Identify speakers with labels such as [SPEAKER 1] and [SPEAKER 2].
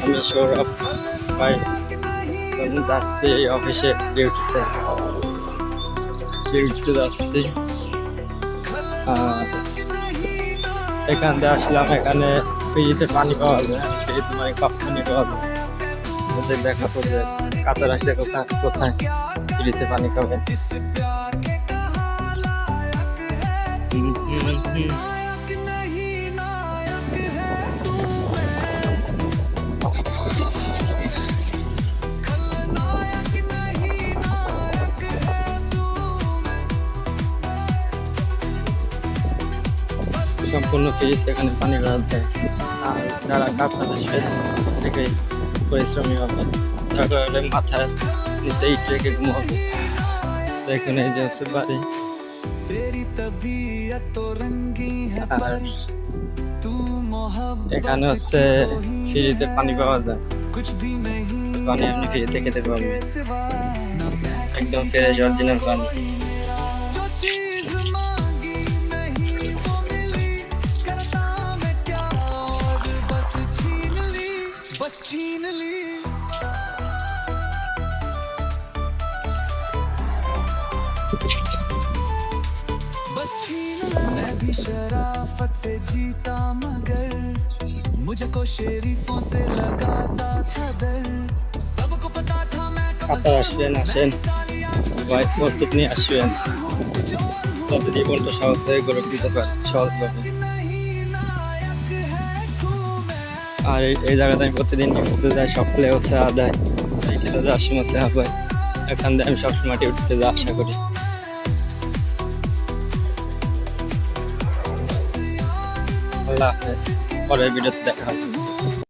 [SPEAKER 1] আমি সৌরভ ভাই যাচ্ছি অফিসে ডিউটিতে যাচ্ছি। এখান থেকে আসলাম, এখানে ফ্রিজে পানি পাওয়া যায়, ফ্রিজে মানে কাপ পানি পাওয়া যায়। ওদের দেখাবো যে কাতার আসলে কোথায় ফ্রিজে পানি খাবে। সম্পূর্ণ ফ্রিজ, এখানে পানি পাওয়া যায়। আর যারা কাতার আসবে থেকে পরিশ্রমী হবে, তারা মাথায় নিচে ইট রেখে ঘুমাবে। দেখুন এই যে হচ্ছে বাড়ি। আর এখানে হচ্ছে ফ্রিতে পানি পাওয়া যায়, পানি আপনি ফ্রিতে খেতে পারবেন, একদম ফ্রেশ অরিজিনাল পানি।
[SPEAKER 2] मैं भी शराफत से जीता मगर मुझको शरीफों से लगाता था डर सबको पता था मैं
[SPEAKER 1] কাতার আসবেন, আসেন ভাই, প্রস্তুত নিয়ে আসবেন, তত জীবনটা সহজে গড়ে তুলতে পারেন সহজভাবে। আর এই জায়গাতে আমি প্রতিদিন ঘুরতে যাই, সকালে হচ্ছে আদায়, সাইকেলে যাওয়ার সময় হচ্ছে আবাই। এখান থেকে আমি সবসময় ডিউটিতে যাওয়া আশা করি। আল্লাহ হাফেজ, পরের ভিডিওতে দেখা হবে।